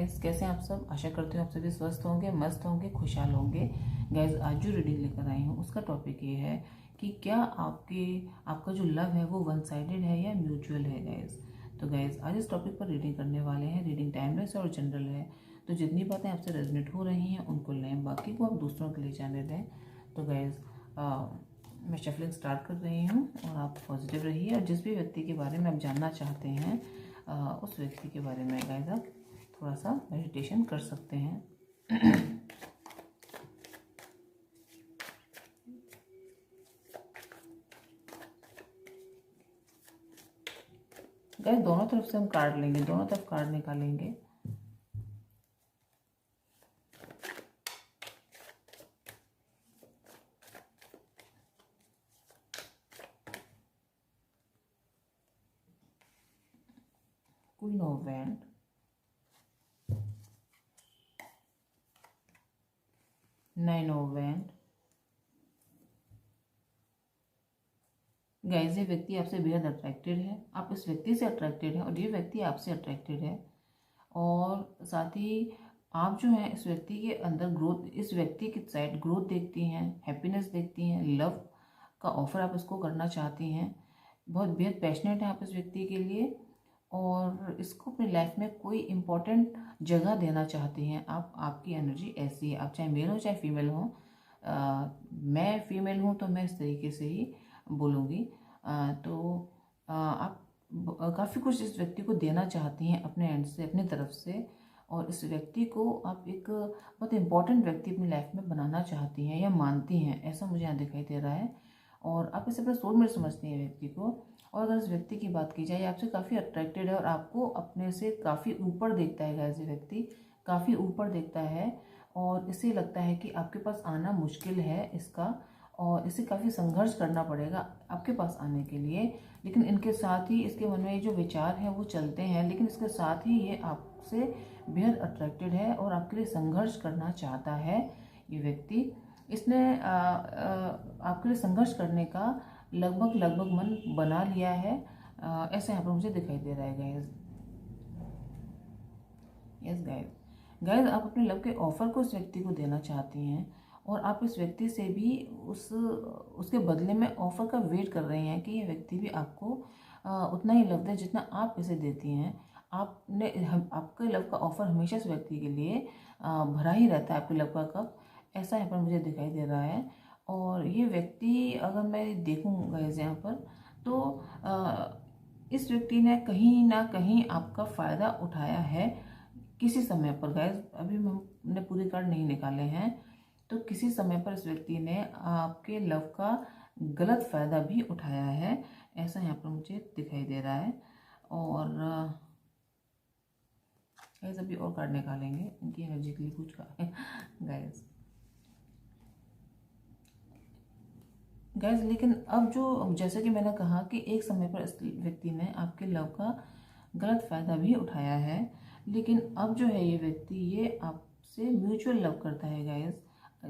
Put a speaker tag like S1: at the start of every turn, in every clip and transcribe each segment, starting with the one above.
S1: Guys, कैसे हैं आप सब। आशा करती हूँ आप सभी स्वस्थ होंगे, मस्त होंगे, खुशहाल होंगे। गाइस, आज जो रीडिंग लेकर आई हूँ उसका टॉपिक ये है कि क्या आपका जो लव है वो वन साइडेड है या म्यूचुअल है। गाइस, तो गाइस आज इस टॉपिक पर रीडिंग करने वाले हैं। रीडिंग टाइमलेस और जनरल है, तो जितनी बातें आपसे रेजोनेट हो रही हैं उनको लें, बाकी को आप दूसरों के लिए जाने दें। तो गाइस मैं शफलिंग स्टार्ट कर रही हूँ और आप पॉजिटिव रहिए। और जिस भी व्यक्ति के बारे में आप जानना चाहते हैं उस व्यक्ति के बारे में गाइस आप थोड़ा सा मेडिटेशन कर सकते हैं। गाइस, दोनों तरफ से हम कार्ड लेंगे, दोनों तरफ कार्ड निकालेंगे। Queen of wand, nine of wand. Guys, ये व्यक्ति आपसे बेहद अट्रैक्टेड है, आप इस व्यक्ति से अट्रैक्टेड है और ये व्यक्ति आपसे अट्रैक्टेड है। और साथ ही आप जो है इस व्यक्ति के अंदर ग्रोथ, इस व्यक्ति की साइड ग्रोथ देखती हैं, हैप्पीनेस देखती हैं, लव का ऑफर आप इसको करना चाहती हैं। बहुत बेहद पैशनेट है आप इस व्यक्ति के लिए और इसको अपनी लाइफ में कोई इम्पोर्टेंट जगह देना चाहती हैं आप। आपकी एनर्जी ऐसी है, आप चाहे मेल हो चाहे फीमेल हो। मैं फीमेल हूँ तो मैं इस तरीके से ही बोलूँगी। आप काफ़ी कुछ इस व्यक्ति को देना चाहती हैं अपने एंड से, अपनी तरफ से। और इस व्यक्ति को आप एक बहुत इम्पॉर्टेंट व्यक्ति अपनी लाइफ में बनाना चाहती हैं या मानती हैं, ऐसा मुझे यहाँ दिखाई दे रहा है। और आप इसे अपना सोलमेट समझती हैं व्यक्ति को। और अगर इस व्यक्ति की बात की जाए, आपसे काफ़ी अट्रैक्टेड है और आपको अपने से काफ़ी ऊपर देखता है। गाइस, ये व्यक्ति काफ़ी ऊपर देखता है और इसे लगता है कि आपके पास आना मुश्किल है इसका, और इसे काफ़ी संघर्ष करना पड़ेगा आपके पास आने के लिए। लेकिन इनके साथ ही इसके मन में जो विचार हैं वो चलते हैं, लेकिन इसके साथ ही ये आपसे बेहद अट्रैक्टेड है और आपके लिए संघर्ष करना चाहता है। ये व्यक्ति इसने आपके लिए संघर्ष करने का लगभग मन बना लिया है। ऐसा यहाँ पर मुझे दिखाई दे रहा है गाइस। यस गाइस, आप अपने लव के ऑफर को इस व्यक्ति को देना चाहती हैं और आप इस व्यक्ति से भी उसके बदले में ऑफर का वेट कर रही हैं कि ये व्यक्ति भी आपको उतना ही लव दे जितना आप इसे देती हैं। आपके लव का ऑफर हमेशा इस व्यक्ति के लिए भरा ही रहता है, आपके लव का कप। ऐसा यहाँ पर मुझे दिखाई दे रहा है। और ये व्यक्ति अगर मैं देखूँ गाइस यहाँ पर, तो इस व्यक्ति ने कहीं ना कहीं आपका फ़ायदा उठाया है किसी समय पर। गाइस, अभी हमने पूरे कार्ड नहीं निकाले हैं, तो किसी समय पर इस व्यक्ति ने आपके लव का गलत फ़ायदा भी उठाया है, ऐसा यहाँ पर मुझे दिखाई दे रहा है। और गाइस, अभी और कार्ड निकालेंगे इनकी एनर्जी के लिए कुछ गाइस, लेकिन अब जो जैसे कि मैंने कहा कि एक समय पर इस व्यक्ति ने आपके लव का गलत फ़ायदा भी उठाया है, लेकिन अब जो है ये व्यक्ति ये आपसे म्यूचुअल लव करता है गाइस।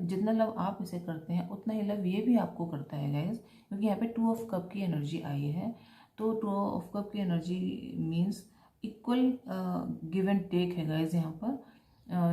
S1: जितना लव आप इसे करते हैं उतना ही लव ये भी आपको करता है गाइस, क्योंकि यहाँ पे टू ऑफ कप की एनर्जी आई है। तो टू ऑफ कप की energy means equal give and take है गाइस यहाँ पर।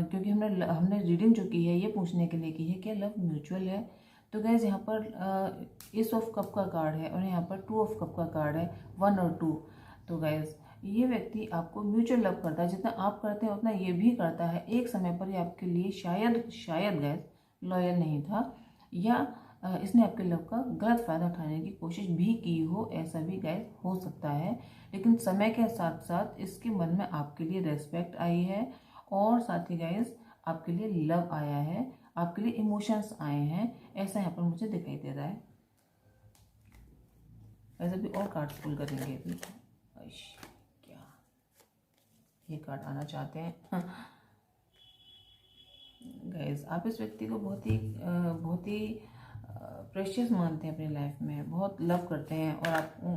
S1: क्योंकि हमने रीडिंग जो की है ये पूछने के लिए की है क्या लव म्यूचुअल है। तो गाइज, यहाँ पर एस ऑफ कप का कार्ड है और यहाँ पर टू ऑफ कप का कार्ड है, 1 और 2। तो गाइज, ये व्यक्ति आपको म्यूचुअल लव करता है, जितना आप करते हैं उतना ये भी करता है। एक समय पर ये आपके लिए शायद गाइज लॉयल नहीं था, या इसने आपके लव का गलत फ़ायदा उठाने की कोशिश भी की हो, ऐसा भी गाइज हो सकता है। लेकिन समय के साथ साथ इसके मन में आपके लिए रेस्पेक्ट आई है और साथ ही गाइज आपके लिए लव आया है, आपके लिए इमोशंस आए हैं, ऐसा यहाँ पर मुझे दिखाई दे रहा है। ऐसे भी और कार्ड पुल करेंगे अभी। क्या ये कार्ड आना चाहते हैं गाइस, आप इस व्यक्ति को बहुत ही प्रेशियस मानते हैं अपनी लाइफ में, बहुत लव करते हैं और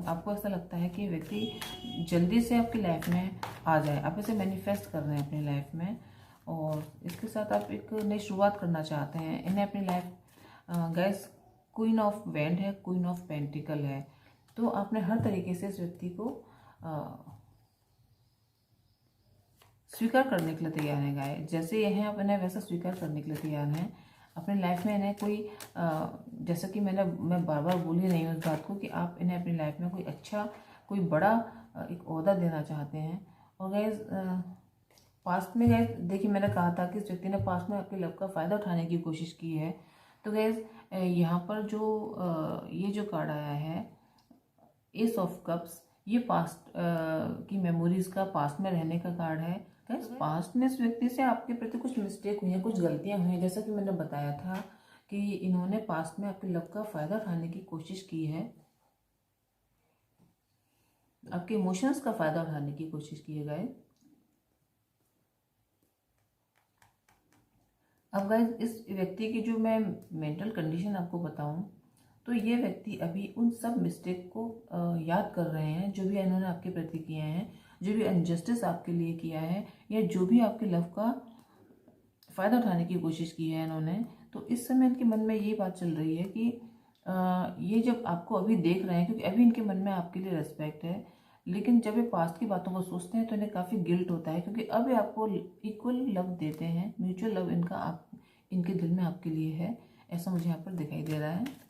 S1: आपको ऐसा लगता है कि ये व्यक्ति जल्दी से आपकी लाइफ में आ जाए। आप इसे मैनिफेस्ट कर रहे हैं अपनी लाइफ में और इसके साथ आप एक नई शुरुआत करना चाहते हैं। इन्हें अपनी life guys queen of wand है, क्वीन ऑफ पेंटिकल है। तो आपने हर तरीके से इस व्यक्ति को स्वीकार करने के लिए तैयार हैं गाइस। जैसे ये हैं, आप इन्हें वैसा स्वीकार करने के लिए तैयार हैं। अपनी लाइफ में इन्हें कोई जैसा कि मैं बार बार बोल ही रही हूँ इस बात को कि आप इन्हें अपनी लाइफ में कोई अच्छा, कोई बड़ा एक ओहदा देना चाहते हैं। और गाइस पास्ट में गाइस देखिए, मैंने कहा था कि इस व्यक्ति ने पास्ट में आपके लव का फ़ायदा उठाने की कोशिश की है। तो गाइस यहाँ पर जो ये जो कार्ड आया है एस ऑफ कप्स, ये पास्ट की मेमोरीज का, पास्ट में रहने का कार्ड है। गाइस पास्ट में इस व्यक्ति से आपके प्रति कुछ मिस्टेक हुई हैं, कुछ गलतियां हुई हैं, जैसा कि मैंने बताया था कि इन्होंने पास्ट में आपके लव का फ़ायदा उठाने की कोशिश की है, आपके इमोशंस का फ़ायदा उठाने की कोशिश की है गाइस। अब गाइस इस व्यक्ति की जो मैं मेंटल कंडीशन आपको बताऊं, तो ये व्यक्ति अभी उन सब मिस्टेक को याद कर रहे हैं जो भी इन्होंने आपके प्रति किए हैं, जो भी अनजस्टिस आपके लिए किया है, या जो भी आपके लव का फ़ायदा उठाने की कोशिश की है इन्होंने। तो इस समय इनके मन में ये बात चल रही है कि ये जब आपको अभी देख रहे हैं, क्योंकि अभी इनके मन में आपके लिए रिस्पेक्ट है, लेकिन जब ये पास्ट की बातों को सोचते हैं तो इन्हें काफ़ी गिल्ट होता है, क्योंकि अब ये आपको इक्वल लव देते हैं, म्यूचुअल लव इनका आप इनके दिल में आपके लिए है, ऐसा मुझे यहाँ पर दिखाई दे रहा है।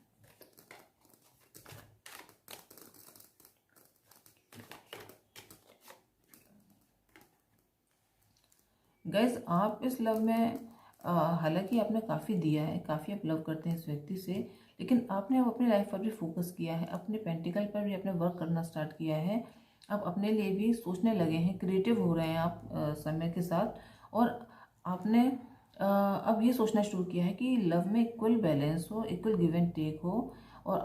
S1: गाइज आप इस लव में हालांकि आपने काफ़ी दिया है, काफ़ी आप लव करते हैं इस व्यक्ति से, लेकिन आपने अब अपनी लाइफ पर भी फोकस किया है, अपने पेंटिकल पर भी अपने वर्क करना स्टार्ट किया है। आप अपने लिए भी सोचने लगे हैं, क्रिएटिव हो रहे हैं आप समय के साथ, और आपने अब ये सोचना शुरू किया है कि लव में इक्वल बैलेंस हो, इक्वल गिव एंड टेक हो, और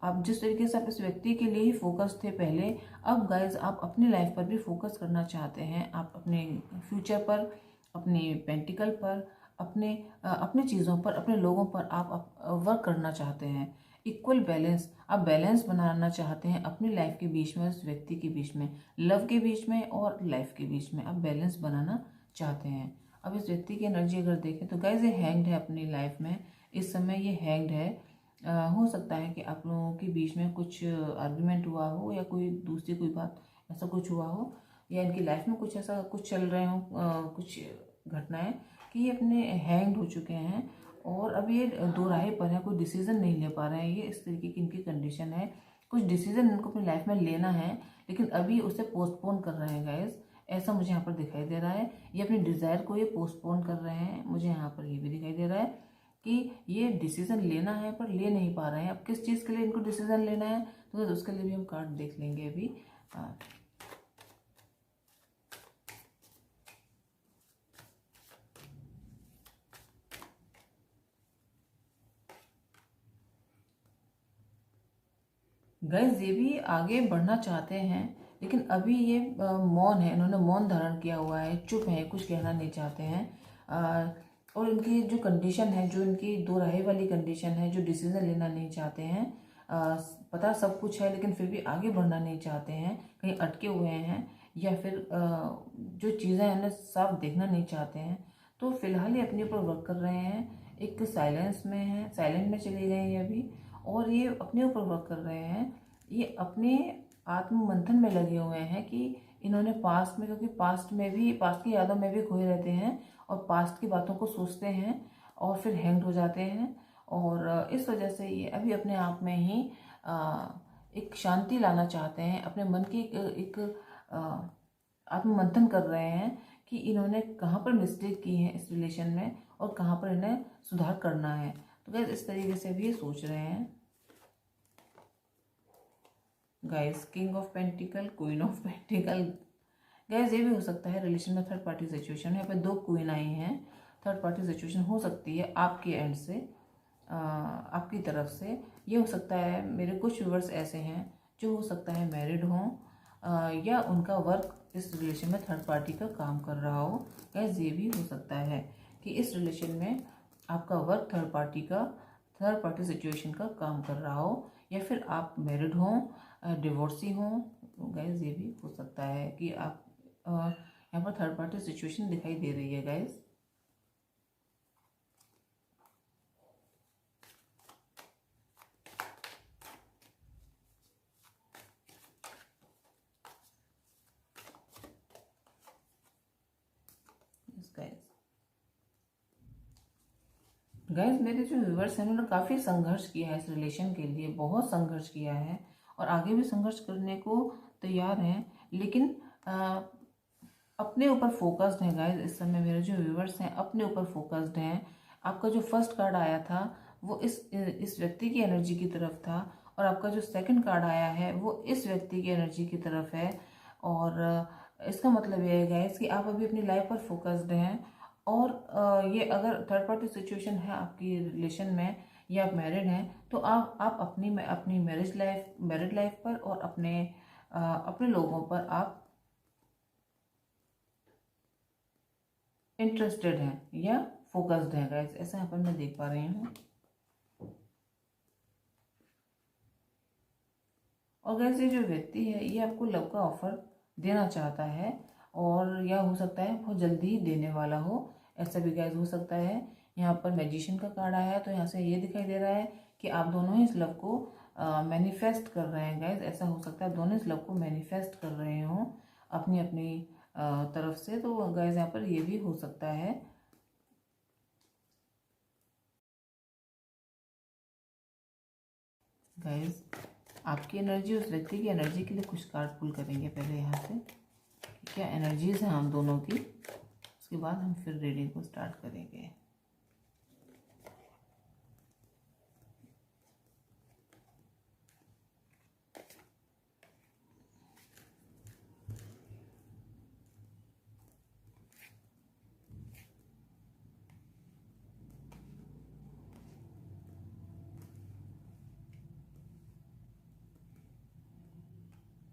S1: आप जिस तरीके से आप इस व्यक्ति के लिए ही फोकस थे पहले, अब गाइज आप अपनी लाइफ पर भी फोकस करना चाहते हैं। आप अपने फ्यूचर पर, अपने पेंटिकल पर, अपने चीज़ों पर, अपने लोगों पर आप वर्क करना चाहते हैं। इक्वल बैलेंस, आप बैलेंस बनाना चाहते हैं अपनी लाइफ के बीच में, उस व्यक्ति के बीच में, लव के बीच में और लाइफ के बीच में आप बैलेंस बनाना चाहते हैं। अब इस व्यक्ति की एनर्जी अगर देखें तो गाइज ये हैंग्ड है अपनी लाइफ में, इस समय ये हैंग्ड है। हो सकता है कि आप लोगों के बीच में कुछ आर्ग्यूमेंट हुआ हो, या कोई दूसरी कोई बात ऐसा कुछ हुआ हो, या इनकी लाइफ में कुछ ऐसा कुछ चल रहे हो, कुछ घटनाएं कि ये अपने हैंग्ड हो चुके हैं, और अब ये दो राहे पर है, कोई डिसीजन नहीं ले पा रहे हैं। ये इस तरीके की इनकी कंडीशन है। कुछ डिसीजन इनको अपनी लाइफ में लेना है, लेकिन अभी उसे पोस्टपोन कर रहे हैं गाइज, ऐसा मुझे यहाँ पर दिखाई दे रहा है। ये अपनी डिज़ायर को ये पोस्टपोन कर रहे हैं, मुझे यहाँ पर ये भी दिखाई दे रहा है कि ये डिसीजन लेना है पर ले नहीं पा रहे हैं। अब किस चीज़ के लिए इनको डिसीजन लेना है, तो उसके लिए भी हम कार्ड देख लेंगे अभी। गाइस ये भी आगे बढ़ना चाहते हैं, लेकिन अभी ये मौन है, इन्होंने मौन धारण किया हुआ है, चुप है, कुछ कहना नहीं चाहते हैं। और इनकी जो कंडीशन है, जो इनकी दो राहे वाली कंडीशन है, जो डिसीजन लेना नहीं चाहते हैं, पता सब कुछ है लेकिन फिर भी आगे बढ़ना नहीं चाहते हैं, कहीं अटके हुए हैं, या फिर जो चीज़ें हैं ना साफ देखना नहीं चाहते हैं। तो फिलहाल ये अपने ऊपर वर्क कर रहे हैं, एक साइलेंस में है, साइलेंट में चले गए हैं अभी, और ये अपने ऊपर वर्क कर रहे हैं। ये अपने आत्म मंथन में लगे हुए हैं कि इन्होंने पास्ट में, क्योंकि पास्ट में भी, पास्ट की यादों में भी खोए रहते हैं, और पास्ट की बातों को सोचते हैं और फिर हैंग हो जाते हैं, और इस वजह से ये अभी अपने आप में ही एक शांति लाना चाहते हैं, अपने मन की एक आत्म मंथन कर रहे हैं कि इन्होंने कहाँ पर मिस्टेक की है इस रिलेशन में, और कहाँ पर इन्हें सुधार करना है। तो गाइस इस तरीके से भी ये सोच रहे हैं। Guys king of pentacle, queen of pentacle, guys ये भी हो सकता है रिलेशन में थर्ड पार्टी सिचुएशन। यहाँ पे दो क्वीन आई हैं, थर्ड पार्टी सिचुएशन हो सकती है आपके एंड से, आपकी तरफ से। ये हो सकता है, मेरे कुछ व्यूअर्स ऐसे हैं जो हो सकता है मैरिड हों, या उनका वर्क इस रिलेशन में थर्ड पार्टी का काम कर रहा हो। गाइस ये भी हो सकता है कि इस रिलेशन में आपका वर्क थर्ड पार्टी सिचुएशन का काम कर रहा हो, या फिर आप मैरिड हों, डिवोर्सी हों। गाइस ये भी हो सकता है कि आप यहाँ पर थर्ड पार्टी सिचुएशन दिखाई दे रही है गाइस। गाइस मेरे जो व्यूवर्स हैं उन्होंने काफ़ी संघर्ष किया है इस रिलेशन के लिए, बहुत संघर्ष किया है और आगे भी संघर्ष करने को तैयार हैं, लेकिन अपने ऊपर फोकस्ड हैं गाइस। इस समय मेरे जो व्यूवर्स हैं अपने ऊपर फोकस्ड हैं। आपका जो फर्स्ट कार्ड आया था वो इस व्यक्ति की एनर्जी की तरफ था और आपका जो सेकंड कार्ड आया है वो इस व्यक्ति की एनर्जी की तरफ है। और इसका मतलब ये है गाइस कि आप अभी अपनी लाइफ पर फोकस्ड हैं और ये अगर थर्ड पार्टी सिचुएशन है आपकी रिलेशन में या आप मैरिड हैं तो आप अपनी मैरिड लाइफ पर और अपने लोगों पर आप इंटरेस्टेड हैं या फोकस्ड हैं गाइस, ऐसा यहाँ पर मैं देख पा रही हूँ। और गाइस ये जो व्यक्ति है ये आपको लव का ऑफर देना चाहता है और या हो सकता है बहुत जल्दी ही देने वाला हो, ऐसा भी गाइस हो सकता है। यहाँ पर मैजिशियन का कार्ड आया है तो यहाँ से ये दिखाई दे रहा है कि आप दोनों ही इस लव को मैनिफेस्ट कर रहे हैं गाइस, ऐसा हो सकता है दोनों इस लव को मैनिफेस्ट कर रहे हों अपनी अपनी तरफ से। तो गाइस यहाँ पर ये भी हो सकता है। गाइस आपकी एनर्जी उस व्यक्ति की एनर्जी के लिए कुछ कार्ड पुल करेंगे पहले यहाँ से, क्या एनर्जीज हैं हम दोनों की, उसके बाद हम फिर रीडिंग को स्टार्ट करेंगे।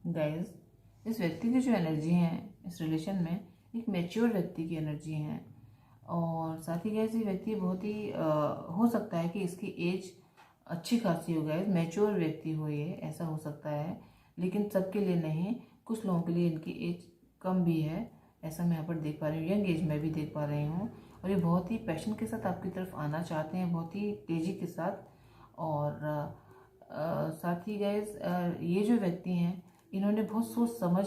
S1: गाइस इस व्यक्ति की जो एनर्जी है इस रिलेशन में एक मैच्योर व्यक्ति की एनर्जी है और साथ ही गाइस ये व्यक्ति बहुत ही हो सकता है कि इसकी एज अच्छी खासी हो, गाइस मैच्योर व्यक्ति हो ये, ऐसा हो सकता है, लेकिन सबके लिए नहीं, कुछ लोगों के लिए इनकी एज कम भी है, ऐसा मैं यहाँ पर देख पा रही हूँ, यंग एज में भी देख पा रही हूँ। और ये बहुत ही पैशन के साथ आपकी तरफ आना चाहते हैं, बहुत ही तेज़ी के साथ। और साथ ही गाइस ये जो व्यक्ति हैं इन्होंने बहुत सोच समझ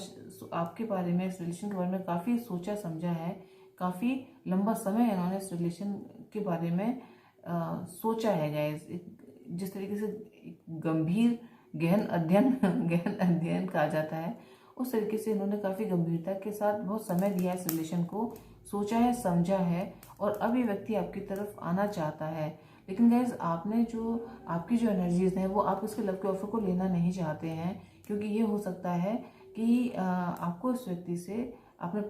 S1: आपके बारे में, इस रिलेशन के बारे में काफ़ी सोचा समझा है, काफ़ी लंबा समय इन्होंने इस रिलेशन के बारे में सोचा है गाइस। जिस तरीके से गंभीर गहन अध्ययन कहा जाता है उस तरीके से इन्होंने काफ़ी गंभीरता के साथ बहुत समय दिया है, इस रिलेशन को सोचा है समझा है और अब ये व्यक्ति आपकी तरफ आना चाहता है। लेकिन गाइज आपकी जो एनर्जीज हैं वो आप इसके लव के ऑफर को लेना नहीं चाहते हैं, क्योंकि ये हो सकता है कि आपको इस व्यक्ति से आपने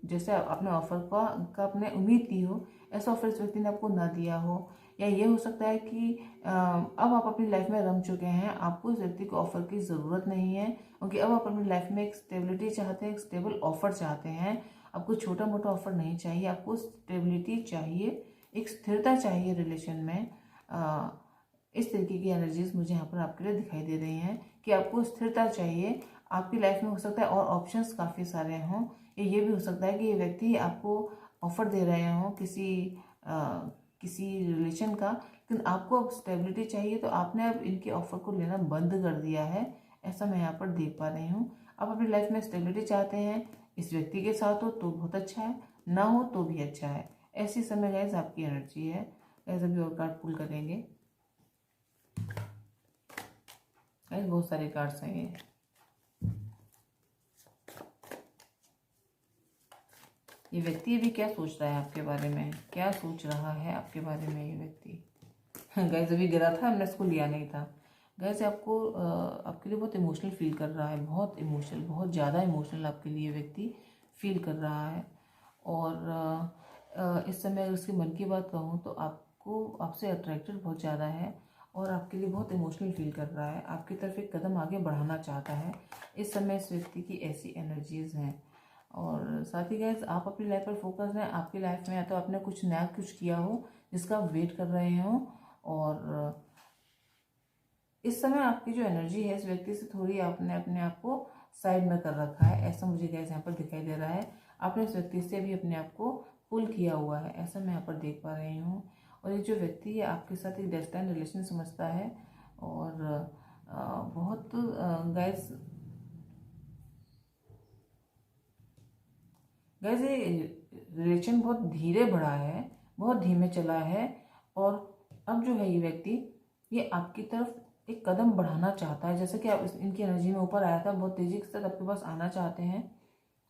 S1: जैसे आपने ऑफर का आपने उम्मीद की हो ऐसा ऑफर इस व्यक्ति ने आपको ना दिया हो, या ये हो सकता है कि अब आप अपनी लाइफ में रम चुके हैं, आपको इस व्यक्ति को ऑफर की ज़रूरत नहीं है, क्योंकि अब आप अपनी लाइफ में एक स्टेबिलिटी चाहते हैं, एक स्टेबल ऑफर चाहते हैं। आपको छोटा मोटा ऑफर नहीं चाहिए, आपको स्टेबिलिटी चाहिए, एक स्थिरता चाहिए रिलेशन में। इस तरीके की एनर्जीज मुझे यहाँ पर आपके लिए दिखाई दे रही हैं कि आपको स्थिरता चाहिए। आपकी लाइफ में हो सकता है और ऑप्शंस काफ़ी सारे हों, ये भी हो सकता है कि ये व्यक्ति आपको ऑफर दे रहे हों किसी रिलेशन का, लेकिन आपको अब स्टेबिलिटी चाहिए तो आपने अब इनके ऑफर को लेना बंद कर दिया है, ऐसा मैं यहाँ पर देख पा रही हूँ। आप अपनी लाइफ में स्टेबिलिटी चाहते हैं, इस व्यक्ति के साथ हो तो बहुत अच्छा है, ना हो तो भी अच्छा है, ऐसी समय गाइस आपकी एनर्जी है। गाइस अभी और कार्ड पुल करेंगे। गाइस बहुत सारे कार्ड्स हैं ये व्यक्ति अभी क्या सोच रहा है आपके बारे में, क्या सोच रहा है आपके बारे में ये व्यक्ति। गाइस अभी गिरा था, हमने इसको लिया नहीं था। गाइस आपके लिए बहुत इमोशनल फील कर रहा है, बहुत इमोशनल, बहुत ज़्यादा इमोशनल आपके लिए व्यक्ति फील कर रहा है। और इस समय अगर उसके मन की बात कहूँ तो आपसे अट्रैक्टेड बहुत ज़्यादा है और आपके लिए बहुत इमोशनल फील कर रहा है, आपकी तरफ एक कदम आगे बढ़ाना चाहता है। इस समय इस व्यक्ति की ऐसी एनर्जीज हैं। और साथ ही गाइस आप अपनी लाइफ पर फोकस हैं, आपकी लाइफ में या तो आपने कुछ नया कुछ किया हो जिसका आप वेट कर रहे हो, और इस समय आपकी जो एनर्जी है इस व्यक्ति से थोड़ी आपने अपने आप को साइड में कर रखा है, ऐसा मुझे गाइस यहाँ पर दिखाई दे रहा है। आपने इस व्यक्ति से भी अपने आप को पुल किया हुआ है, ऐसा मैं यहाँ पर देख पा रही हूँ। और ये जो व्यक्ति है आपके साथ एक डेस्टाइन रिलेशन समझता है और बहुत गाइस ये रिलेशन बहुत धीरे बढ़ा है, बहुत धीमे चला है। और अब जो है ये व्यक्ति ये आपकी तरफ एक कदम बढ़ाना चाहता है, जैसे कि आप इनकी एनर्जी में ऊपर आया था, बहुत तेजी से आपके पास आना चाहते हैं।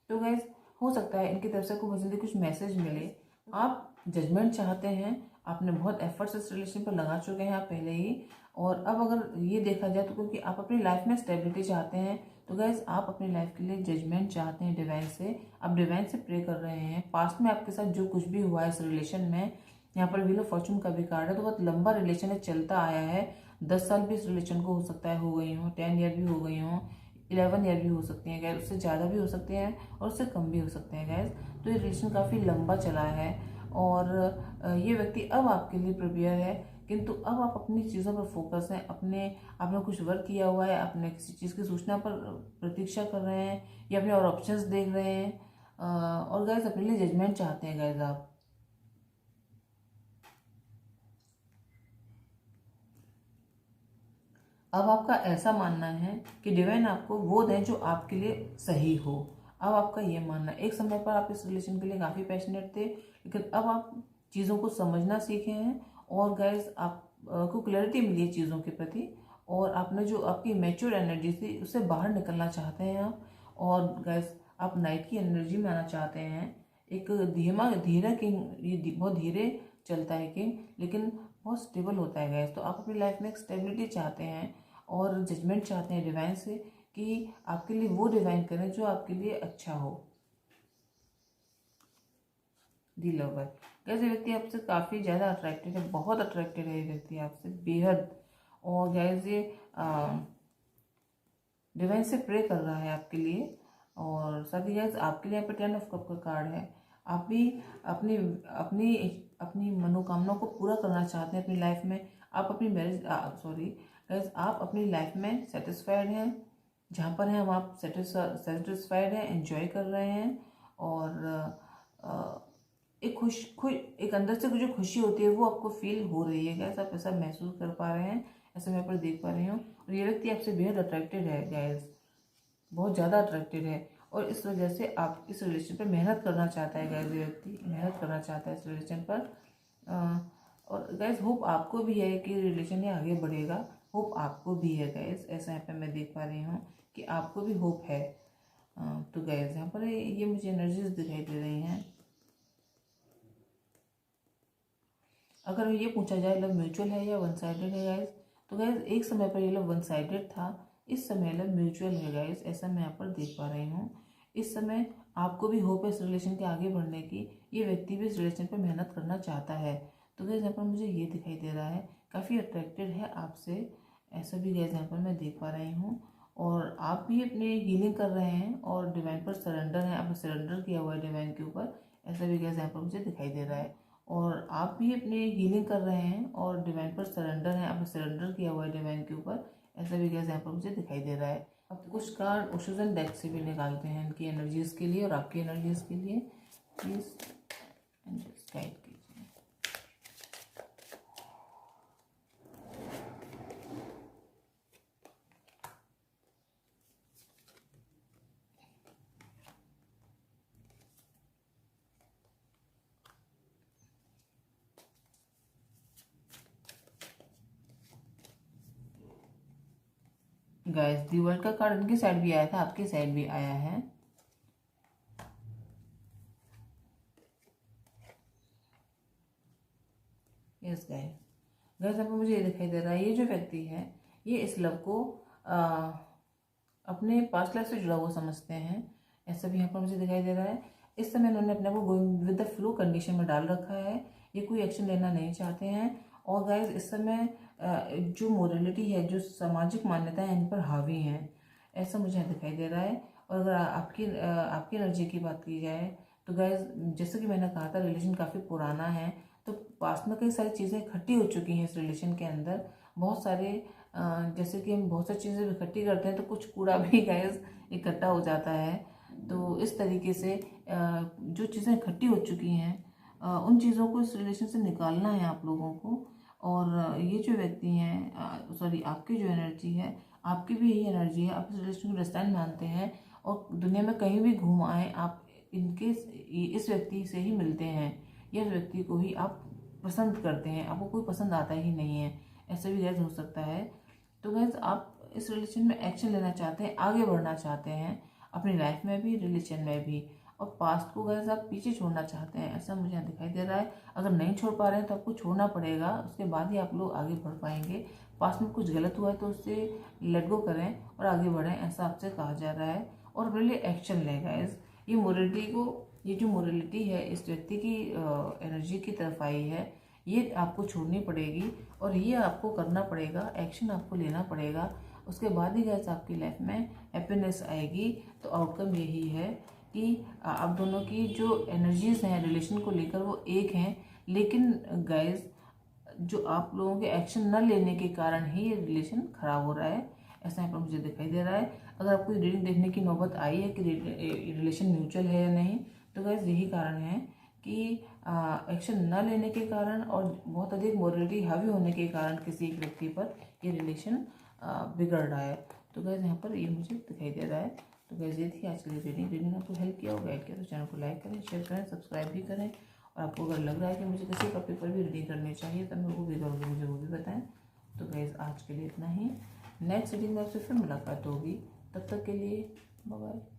S1: तो गाइज हो सकता है इनकी तरफ से आपको बहुत जल्दी कुछ मैसेज मिले। आप जजमेंट चाहते हैं, आपने बहुत एफर्ट्स इस रिलेशन पर लगा चुके हैं आप पहले ही। और अब अगर ये देखा जाए तो क्योंकि आप अपनी लाइफ में स्टेबिलिटी चाहते हैं, तो गाइज आप अपनी लाइफ के लिए जजमेंट चाहते हैं डिवाइन से। आप डिवाइन से प्रे कर रहे हैं। पास्ट में आपके साथ जो कुछ भी हुआ है इस रिलेशन में, यहाँ पर व्हील ऑफ फॉर्चून का भी कार्ड है, तो बहुत लंबा रिलेशन है, चलता आया है। 10 साल भी इस रिलेशन को हो सकता है हो गई हो, 10 ईयर भी हो गई हो, 11 ईयर भी हो सकती हैं गैस, उससे ज़्यादा भी हो सकते हैं और उससे कम भी हो सकते हैं गैस। तो ये रिलेशन काफ़ी लंबा चला है और ये व्यक्ति अब आपके लिए प्रिपेयर है, किंतु अब आप अपनी चीज़ों पर फोकस हैं। आपने कुछ वर्क किया हुआ है, अपने किसी चीज़ की सूचना पर प्रतीक्षा कर रहे हैं या अपने और ऑप्शंस देख रहे हैं और गैस अपने लिए जजमेंट चाहते हैं गैस आप। अब आपका ऐसा मानना है कि डिवाइन आपको वो दें जो आपके लिए सही हो। अब आपका ये मानना है, एक समय पर आप इस रिलेशन के लिए काफ़ी पैशनेट थे, लेकिन अब आप चीज़ों को समझना सीखे हैं और गैस आपको क्लैरिटी मिली है चीज़ों के प्रति और आपने जो आपकी मैच्योर एनर्जी थी उससे बाहर निकलना चाहते हैं आप। और गैस आप नाइट की एनर्जी में आना चाहते हैं। एक धीरा किंग, ये बहुत धीरे चलता है किंग, लेकिन बहुत स्टेबल होता है गैस। तो आप अपनी लाइफ में एक स्टेबिलिटी चाहते हैं और जजमेंट चाहते हैं डिवाइन से कि आपके लिए वो डिवाइन करें जो आपके लिए अच्छा हो। दी लवर गैस, ये व्यक्ति आपसे काफ़ी ज़्यादा अट्रैक्टेड है, बहुत अट्रैक्टेड है ये व्यक्ति आपसे बेहद। और गैस ये डिवाइन से प्रे कर रहा है आपके लिए। और साथ ही गैस आपके लिए यहाँ पे 10 ऑफ कप का कार्ड है। आप भी अपनी अपनी अपनी मनोकामनाओं को पूरा करना चाहते हैं अपनी लाइफ में। आप अपनी गैस आप अपनी लाइफ में सेटिस्फाइड हैं, जहाँ पर हैं आप सेटिस्फाइड हैं, एंजॉय कर रहे हैं। और एक अंदर से जो खुशी होती है वो आपको फील हो रही है गैस, आप ऐसा महसूस कर पा रहे हैं, ऐसा मैं पर देख पा रही हूँ। और ये व्यक्ति आपसे बेहद अट्रैक्टेड है गैस, बहुत ज़्यादा अट्रैक्टेड है और इस वजह से आप इस रिलेशन पर मेहनत करना चाहता है गैस। ये व्यक्ति मेहनत करना चाहता है इस रिलेशन पर। और गैस होप आपको भी है कि रिलेशन ये आगे बढ़ेगा, होप आपको भी है गैस, ऐसा यहाँ पे मैं देख पा रही हूँ कि आपको भी होप है। तो गैस यहाँ पर ये मुझे एनर्जीज दिखाई दे रही हैं। अगर ये पूछा जाए लव म्यूचुअल है या वन साइडेड है गैस, तो गैस एक समय पर ये लव वन साइडेड था, इस समय लव म्यूचुअल है गैस, ऐसा मैं यहाँ पर देख पा रही हूँ। इस समय आपको भी होप है इस रिलेशन के आगे बढ़ने की, ये व्यक्ति भी इस रिलेशन पर मेहनत करना चाहता है। तो गैस यहाँ पर मुझे ये दिखाई दे रहा है, काफ़ी अट्रैक्टेड है आपसे, ऐसा भी गैस यहाँ पर मैं देख पा रही हूँ। और आप भी अपने हीलिंग कर रहे हैं और डिवाइन पर सरेंडर है, आपने सरेंडर किया हुआ है डिवाइन के ऊपर, ऐसा भी गैस यहाँ पर मुझे दिखाई दे रहा है। और आप भी अपने हीलिंग कर रहे हैं और डिवाइन पर सरेंडर है, आपने सरेंडर किया हुआ है डिवाइन के ऊपर, ऐसा भी गैस यहाँ पर मुझे दिखाई दे रहा है। अब कुछ कार्ड ओशोजन डेक से भी निकालते हैं इनकी एनर्जीज के लिए और आपकी एनर्जीज के लिए, प्लीज गाइड कीजिए। गाइस दी वर्ल्ड का कार्ड उनकी साइड भी आया था, आपकी साइड भी आया है। यस गाइस यहाँ पर मुझे ये दिखाई दे रहा है, ये जो व्यक्ति है ये इस लव को अपने पास्ट लाइफ से जुड़ा हुआ समझते हैं, ऐसा भी यहाँ पर मुझे दिखाई दे रहा है। इस समय इन्होंने अपने को going with the flow condition में डाल रखा है, ये कोई एक्शन लेना नहीं चाहते हैं। और गाइस इस समय जो मोरलिटी है, जो सामाजिक मान्यताएं इन पर हावी हैं, ऐसा मुझे दिखाई दे रहा है। और अगर आपकी एनर्जी की बात की जाए तो गाइस जैसे कि मैंने कहा था रिलेशन काफ़ी पुराना है, तो पास्ट में कई सारी चीज़ें इकट्ठी हो चुकी हैं इस रिलेशन के अंदर, बहुत सारे जैसे कि हम बहुत सारी चीज़ें इकट्ठी करते हैं तो कुछ कूड़ा भी गैस इकट्ठा हो जाता है। तो इस तरीके से जो चीज़ें इकट्ठी हो चुकी हैं उन चीज़ों को इस रिलेशन से निकालना है आप लोगों को। और ये जो व्यक्ति हैं आपकी जो एनर्जी है, आपकी भी यही एनर्जी है, आप इस रिलेशन को डिस्टेंस मानते हैं और दुनिया में कहीं भी घूम आए आप इस व्यक्ति से ही मिलते हैं, या उस व्यक्ति को ही आप पसंद करते हैं, आपको कोई पसंद आता ही नहीं है, ऐसा भी गैस हो सकता है। तो गैस आप इस रिलेशन में एक्शन लेना चाहते हैं, आगे बढ़ना चाहते हैं अपनी लाइफ में भी, रिलेशन में भी, और पास्ट को गैस आप पीछे छोड़ना चाहते हैं, ऐसा मुझे यहाँ दिखाई दे रहा है। अगर नहीं छोड़ पा रहे हैं तो आपको छोड़ना पड़ेगा, उसके बाद ही आप लोग आगे बढ़ पाएंगे। पास्ट में कुछ गलत हुआ है तो उससे लेट गो करें और आगे बढ़ें, ऐसा आपसे कहा जा रहा है। और पहले एक्शन लें गाइस। ये मोरलिटी को, ये जो मोरलिटी है इस व्यक्ति की एनर्जी की तरफ आई है, ये आपको छोड़नी पड़ेगी और ये आपको करना पड़ेगा, एक्शन आपको लेना पड़ेगा। उसके बाद ही गैस आपकी लाइफ में हैप्पीनेस आएगी। तो आउटकम यही है कि आप दोनों की जो एनर्जीज हैं रिलेशन को लेकर वो एक हैं, लेकिन गाइस जो आप लोगों के एक्शन न लेने के कारण ही ये रिलेशन खराब हो रहा है, ऐसा यहाँ पर मुझे दिखाई दे रहा है। अगर आपको रीडिंग देखने की नौबत आई है कि रिलेशन म्यूचुअल है या नहीं, तो गाइस यही कारण है कि एक्शन न लेने के कारण और बहुत अधिक मोरलिटी हावी होने के कारण किसी एक व्यक्ति पर ये रिलेशन बिगड़ रहा है। तो गैस यहाँ पर ये मुझे दिखाई दे रहा है। तो गैस ये थी आज की रीडिंग आपको हेल्प किया हो, गाइड किया, तो चैनल को लाइक करें, शेयर करें, सब्सक्राइब भी करें। और आपको अगर लग रहा है कि मुझे किसी टॉपिक पर भी रीडिंग करनी चाहिए तो मैं वो भी करूँगी, मुझे वो भी बताएं। तो गैस आज के लिए इतना ही, नेक्स्ट रीडिंग में आपसे फिर मुलाकात होगी, तब तक के लिए बाय बाय।